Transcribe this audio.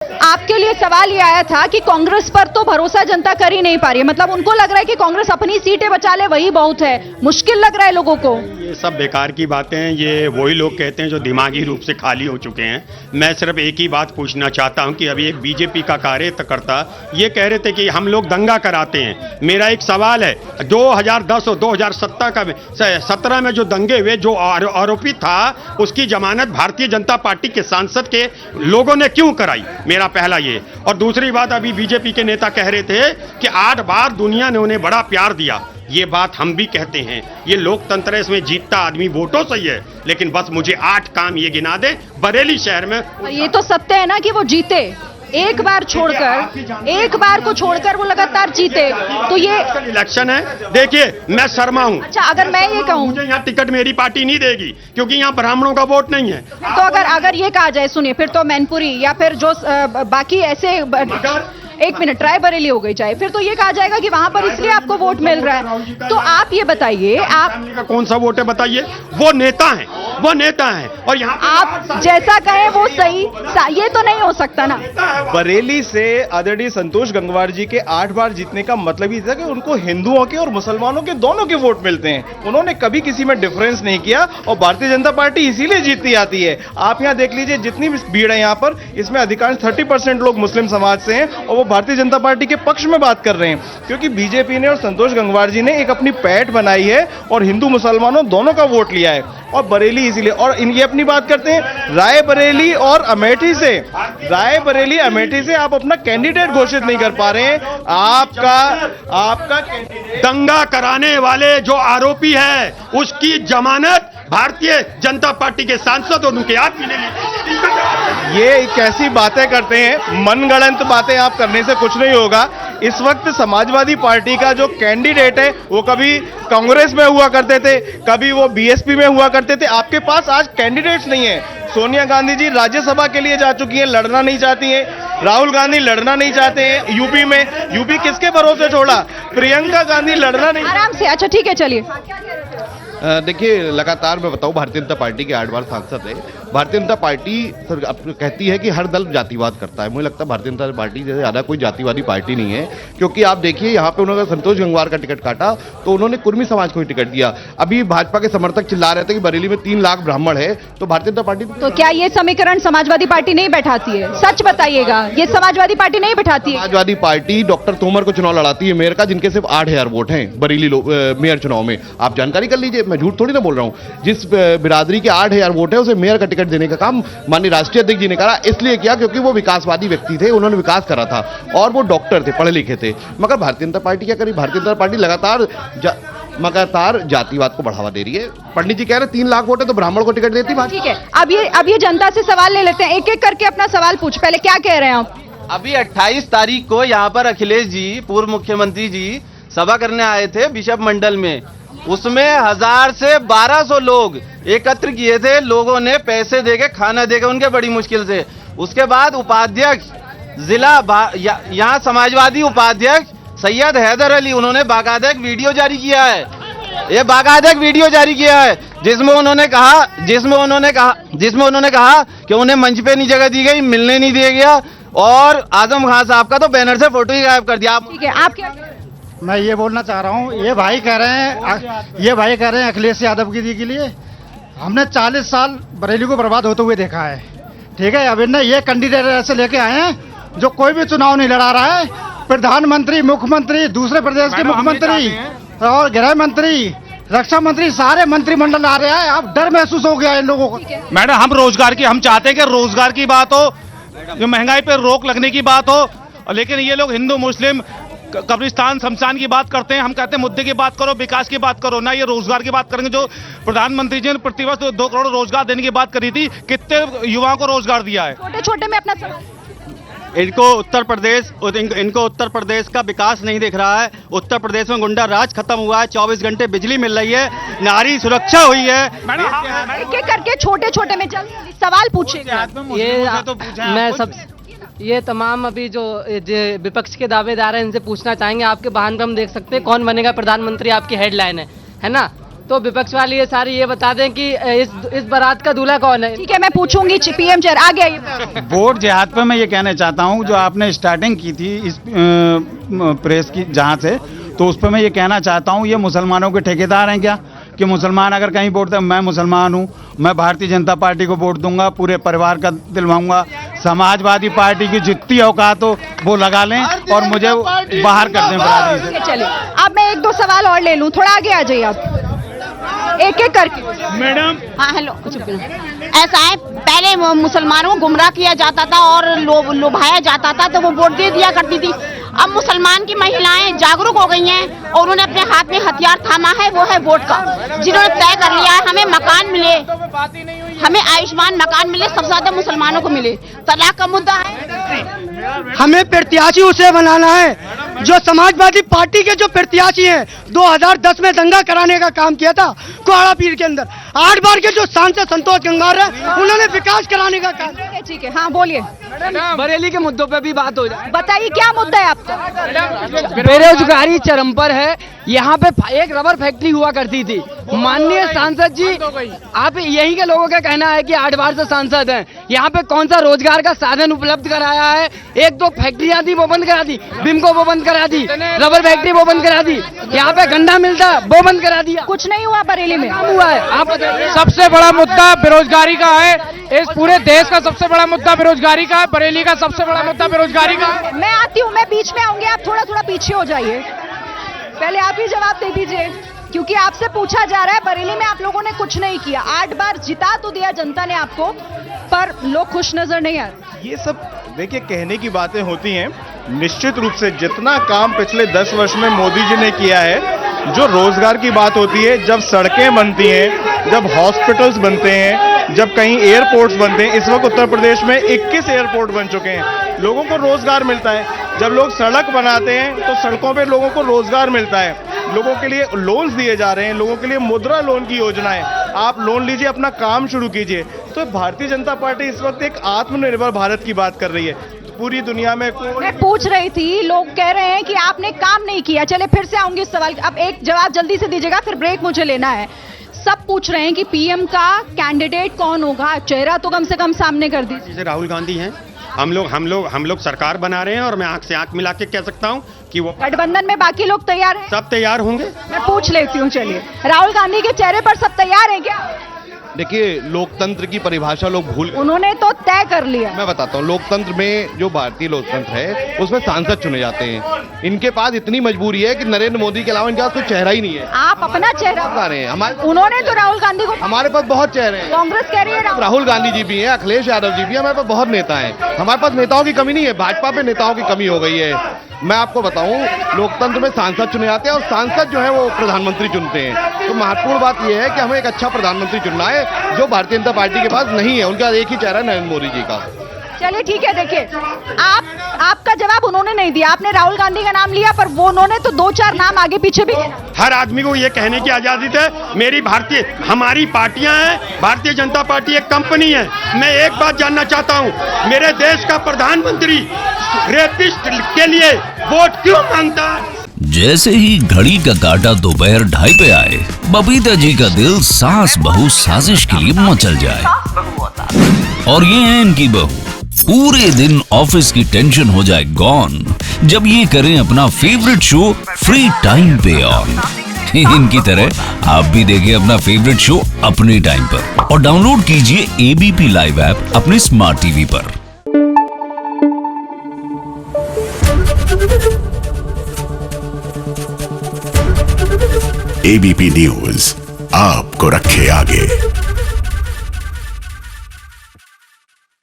आपके लिए सवाल ये आया था कि कांग्रेस पर तो भरोसा जनता कर ही नहीं पा रही है, मतलब उनको लग रहा है कि कांग्रेस अपनी सीटें बचा ले वही बहुत है, मुश्किल लग रहा है लोगों को। ये सब बेकार की बातें हैं। ये वही लोग कहते हैं जो दिमागी रूप से खाली हो चुके हैं। मैं सिर्फ एक ही बात पूछना चाहता हूं कि अभी एक बीजेपी का कार्यकर्ता ये कह रहे थे कि हम लोग दंगा कराते हैं। मेरा एक सवाल है, 2010 और 2017 में जो दंगे हुए, जो आरोपी था उसकी जमानत भारतीय जनता पार्टी के सांसद के लोगों ने क्यों कराई? मेरा पहला ये। और दूसरी बात, अभी बीजेपी के नेता कह रहे थे कि 8 बार दुनिया ने उन्हें बड़ा प्यार दिया। ये बात हम भी कहते हैं। ये लोकतंत्र है, इसमें जीतता आदमी वोटों से ही है, लेकिन बस मुझे 8 काम ये गिना दे बरेली शहर में। ये तो सत्य है ना कि वो जीते, एक बार छोड़कर, एक बार को छोड़कर वो लगातार जीते, तो ये इलेक्शन है। देखिए, मैं शर्मा हूँ। अच्छा, अगर मैं ये कहूँ, मुझे यहाँ टिकट मेरी पार्टी नहीं देगी क्योंकि यहाँ ब्राह्मणों का वोट नहीं है। तो अगर ये कहा जाए, सुनिए, फिर तो मैनपुरी या फिर जो बाकी ऐसे, एक मिनट, रायबरेली हो गई चाहे, फिर तो ये कहा जाएगा कि वहां पर इसलिए आपको वोट मिल रहा है। तो आप ये बताइए, आप कौन सा वोट है बताइए? वो नेता हैं, वो नेता हैं, और यहाँ आप जैसा कहें वो सही, ये तो नहीं हो सकता ना। बरेली से आदरणीय संतोष गंगवार जी के 8 बार जीतने का मतलब ही था कि उनको हिंदुओं के और मुसलमानों के दोनों के वोट मिलते हैं। उन्होंने कभी किसी में डिफरेंस नहीं किया और भारतीय जनता पार्टी इसीलिए जीतती आती है। आप यहाँ देख लीजिए, जितनी भी भीड़ है यहाँ पर, इसमें अधिकांश 30% लोग मुस्लिम समाज से हैं और वो भारतीय जनता पार्टी के पक्ष में बात कर रहे हैं, क्योंकि बीजेपी ने और संतोष गंगवार जी ने एक अपनी पैठ बनाई है और हिंदू मुसलमानों दोनों का वोट लिया है। और बरेली इसीलिए, और ये अपनी बात करते हैं रायबरेली और अमेठी से, रायबरेली अमेठी से आप अपना कैंडिडेट घोषित नहीं कर पा रहे हैं। आपका कैंडिडेट, दंगा कराने वाले जो आरोपी है उसकी जमानत भारतीय जनता पार्टी के सांसद और उनके हाथ मिलेगी। ये कैसी बातें करते हैं, मनगढ़ंत बातें आप करने से कुछ नहीं होगा। इस वक्त समाजवादी पार्टी का जो कैंडिडेट है वो कभी कांग्रेस में हुआ करते थे, कभी वो बीएसपी में हुआ करते थे। आपके पास आज कैंडिडेट्स नहीं है। सोनिया गांधी जी राज्यसभा के लिए जा चुकी हैं, लड़ना नहीं चाहती हैं। राहुल गांधी लड़ना नहीं चाहते हैं यूपी में। यूपी किसके भरोसे छोड़ा? प्रियंका गांधी लड़ना नहीं। आराम से, अच्छा ठीक है, चलिए। देखिए, लगातार मैं बताऊं, भारतीय जनता पार्टी के 8 बार सांसद है। भारतीय जनता पार्टी कहती है कि हर दल जातिवाद करता है। मुझे लगता है भारतीय जनता पार्टी जैसे ज़्यादा कोई जातिवादी पार्टी नहीं है, क्योंकि आप देखिए यहाँ पे उन्होंने संतोष गंगवार का टिकट काटा तो उन्होंने कुर्मी समाज को ही टिकट दिया। अभी भाजपा के समर्थक चिल्ला रहे थे कि बरेली में 3 लाख ब्राह्मण है, तो भारतीय जनता पार्टी तो क्या ये समीकरण समाजवादी पार्टी नहीं बैठाती है? सच बताइएगा, ये समाजवादी पार्टी नहीं बैठाती है? समाजवादी पार्टी डॉक्टर तोमर को चुनाव लड़ाती है मेयर का, जिनके सिर्फ 8000 वोट हैं बरेली मेयर चुनाव में। आप जानकारी कर लीजिए, मैं झूठ थोड़ी ना बोल रहा हूं। जिस बिरादरी के 8000 वोट है उसे मेयर का टिकट देने का काम माननीय राष्ट्रीय अध्यक्ष जी ने करा। इसलिए किया क्योंकि वो विकासवादी व्यक्ति थे, उन्होंने विकास करा था और वो डॉक्टर थे, पढ़े लिखे थे। मगर भारतीय जनता पार्टी क्या करी? भारतीय जनता पार्टी लगातार जातिवाद को बढ़ावा दे रही है। पंडित जी कह रहे 3 लाख वोट है तो ब्राह्मण को टिकट देती बात। ठीक है, अब ये जनता से सवाल ले लेते हैं, एक एक करके अपना सवाल पूछ। पहले क्या कह रहे हैं आप? अभी 28 तारीख को यहाँ पर अखिलेश जी, पूर्व मुख्यमंत्री जी, सभा करने आए थे बिशप मंडल में। उसमें 1000 से 1200 लोग एकत्र किए थे। लोगों ने पैसे देके, खाना देके उनके बड़ी मुश्किल से। उसके बाद उपाध्यक्ष जिला यहाँ समाजवादी उपाध्यक्ष सैयद हैदर अली, उन्होंने बाकायदा एक वीडियो जारी किया है। ये बाकायदा एक वीडियो जारी किया है जिसमें उन्होंने कहा कि उन्हें मंच पे नहीं जगह दी गई, मिलने नहीं दिया गया, और आजम खान साहब का तो बैनर से फोटो ही गायब कर दिया। ठीक है, आप क्या? मैं ये बोलना चाह रहा हूँ, ये भाई कह रहे हैं अखिलेश यादव जी के लिए हमने 40 साल बरेली को बर्बाद होते हुए देखा है। ठीक है, अब इन्हें ये कैंडिडेट ऐसे लेके आए हैं जो कोई भी चुनाव नहीं लड़ा रहा है। प्रधानमंत्री, मुख्यमंत्री, दूसरे प्रदेश के मुख्यमंत्री और गृह मंत्री, रक्षा मंत्री, सारे मंत्रिमंडल आ रहे हैं। अब डर महसूस हो गया इन लोगों को। मैडम, हम चाहते हैं कि रोजगार की बात हो, जो महंगाई पर रोक लगने की बात हो, लेकिन ये लोग हिंदू मुस्लिम कब्रिस्तान शमशान की बात करते हैं। हम कहते हैं मुद्दे की बात करो, विकास की बात करो, ना ये रोजगार की बात करेंगे। जो प्रधानमंत्री जी ने प्रतिवर्ष 2 करोड़ रोजगार देने की बात करी थी, कितने युवाओं को रोजगार दिया है? छोटे छोटे में अपना सवाल। इनको उत्तर प्रदेश का विकास नहीं दिख रहा है। उत्तर प्रदेश में गुंडा राज खत्म हुआ है, 24 घंटे बिजली मिल रही है, नारी सुरक्षा हुई है। एक एक करके छोटे छोटे में जल्दी सवाल पूछेगा। ये तमाम अभी जो विपक्ष के दावेदार हैं, इनसे पूछना चाहेंगे, आपके बयान पर हम देख सकते हैं कौन बनेगा प्रधानमंत्री, आपकी हेडलाइन है ना? तो विपक्ष वाले ये सारे ये बता दें कि इस बारात का दूल्हा कौन है। ठीक है, मैं पूछूंगी पीएम चेयर आगे आइए। वोट जिहाद पे मैं ये कहना चाहता हूँ, जो आपने स्टार्टिंग की थी इस प्रेस की जहाँ से, तो उस पर मैं ये कहना चाहता हूँ, ये मुसलमानों के ठेकेदार हैं क्या? कि मुसलमान अगर कहीं वोट दें, मैं मुसलमान हूँ, मैं भारतीय जनता पार्टी को वोट दूंगा, पूरे परिवार का दिलवाऊंगा। समाजवादी पार्टी की जितनी औकात हो वो लगा लें और मुझे बाहर कर दें बरादरी से। चलिए, अब मैं एक दो सवाल और ले लूं, थोड़ा आगे आ जाइए आप, एक एक करके। मैडम, हाँ हेलो, ऐसा है, पहले मुसलमानों को गुमराह किया जाता था और लुभाया जाता था तो वो वोट दे दिया करती थी। अब मुसलमान की महिलाएं जागरूक हो गई हैं और उन्होंने अपने हाथ में हथियार थामा है, वो है वोट का, जिन्होंने तय कर लिया है हमें मकान मिले, हमें आयुष्मान मकान मिले, सबसे ज्यादा मुसलमानों को मिले। तलाक का मुद्दा है, हमें प्रत्याशी उसे बनाना है जो समाजवादी पार्टी के जो प्रत्याशी हैं 2010 में दंगा कराने का काम किया था कुआड़ा पीर के अंदर। 8 बार के जो सांसद संतोष गंगवार है उन्होंने विकास कराने का काम। ठीक है, हाँ बोलिए। बरेली के मुद्दों पे भी बात हो जाए। बताइए क्या मुद्दा है आपका? बेरोजगारी चरम पर है। यहाँ पे एक रबर फैक्ट्री हुआ करती थी। माननीय सांसद जी, आप यहीं के लोगों का कहना है कि 8 बार से सांसद हैं, यहाँ पे कौन सा रोजगार का साधन उपलब्ध कराया है? 1-2 फैक्ट्रियां थी वो बंद करा दी, बिमको वो बंद करा दी, रबर फैक्ट्री वो बंद करा दी, यहाँ पे गन्ना मिलता वो बंद करा दिया। कुछ नहीं हुआ बरेली में? हुआ है, आप बताइए। सबसे बड़ा मुद्दा बेरोजगारी का है। इस पूरे देश का सबसे बड़ा मुद्दा बेरोजगारी का है। बरेली का सबसे बड़ा मुद्दा बेरोजगारी का है। मैं आती हूँ, मैं बीच में आऊंगी, आप थोड़ा थोड़ा पीछे हो जाइए। पहले आप ही जवाब दे दीजिए, क्योंकि आपसे पूछा जा रहा है बरेली में आप लोगों ने कुछ नहीं किया। 8 बार जिता तो दिया जनता ने आपको, पर लोग खुश नजर नहीं आ रहे। ये सब देखिए कहने की बातें होती हैं। निश्चित रूप से जितना काम पिछले 10 वर्ष में मोदी जी ने किया है, जो रोजगार की बात होती है, जब सड़कें बनती हैं, जब हॉस्पिटल्स बनते हैं, जब कहीं एयरपोर्ट्स बनते हैं, इस वक्त उत्तर प्रदेश में 21 एयरपोर्ट बन चुके हैं, लोगों को रोजगार मिलता है। जब लोग सड़क बनाते हैं तो सड़कों पे लोगों को रोजगार मिलता है, लोगों के लिए लोन्स दिए जा रहे हैं, लोगों के लिए मुद्रा लोन की योजना है, आप लोन लीजिए, अपना काम शुरू कीजिए। तो भारतीय जनता पार्टी इस वक्त एक आत्मनिर्भर भारत की बात कर रही है। पूरी दुनिया में मैं पूछ रही थी, लोग कह रहे हैं कि आपने काम नहीं किया। चले फिर से आऊंगी इस सवाल, अब एक जवाब जल्दी से दीजिएगा, फिर ब्रेक मुझे लेना है। सब पूछ रहे हैं कि पीएम का कैंडिडेट कौन होगा, चेहरा तो कम से कम सामने कर दीजिए। जैसे राहुल गांधी हैं, हम लोग सरकार बना रहे हैं और मैं आंख से आंख मिला के कह सकता हूं कि वो गठबंधन में बाकी लोग तैयार हैं? सब तैयार होंगे। मैं पूछ लेती हूँ, चलिए राहुल गांधी के चेहरे पर सब तैयार हैं क्या? देखिए, लोकतंत्र की परिभाषा लोग भूल गए। उन्होंने तो तय कर लिया। मैं बताता हूँ, लोकतंत्र में जो भारतीय लोकतंत्र है उसमें सांसद चुने जाते हैं। इनके पास इतनी मजबूरी है कि नरेंद्र मोदी के अलावा इनके पास कोई चेहरा ही नहीं है। आप अपना चेहरा बता रहे हैं, उन्होंने तो राहुल गांधी को, हमारे पास बहुत चेहरे हैं। कांग्रेस कह रही है राहुल गांधी जी भी हैं, अखिलेश यादव जी भी हैं, हमारे पास बहुत नेता हैं। हमारे पास नेताओं की कमी नहीं है, भाजपा पे नेताओं की कमी हो गई है। मैं आपको बताऊं, लोकतंत्र में सांसद चुने जाते हैं और सांसद जो है वो प्रधानमंत्री चुनते हैं। तो महत्वपूर्ण बात यह है कि हमें एक अच्छा प्रधानमंत्री चुनना है, जो भारतीय जनता पार्टी के पास नहीं है। उनका एक ही चेहरा है, नरेंद्र मोदी जी का। चलिए ठीक है, देखिए आपका जवाब उन्होंने नहीं दिया, आपने राहुल गांधी का नाम लिया, पर वो उन्होंने तो 2-4 नाम आगे पीछे भी। हर आदमी को ये कहने की आजादी है, हमारी पार्टियां हैं, भारतीय जनता पार्टी एक कंपनी है। मैं एक बात जानना चाहता हूं, मेरे देश का प्रधानमंत्री रेपिस्ट के लिए वोट क्यों मांगता है? जैसे ही घड़ी का काटा दोपहर 2:30 पे आए, बबीता जी का दिल सास बहू साजिश के लिए मचल जाए। और ये है इनकी बहू, पूरे दिन ऑफिस की टेंशन हो जाए गॉन जब ये करें अपना फेवरेट शो फ्री टाइम पे ऑन। इनकी तरह आप भी देखें अपना फेवरेट शो अपने टाइम पर और डाउनलोड कीजिए एबीपी लाइव ऐप अपने स्मार्ट टीवी पर। एबीपी न्यूज आपको रखे आगे।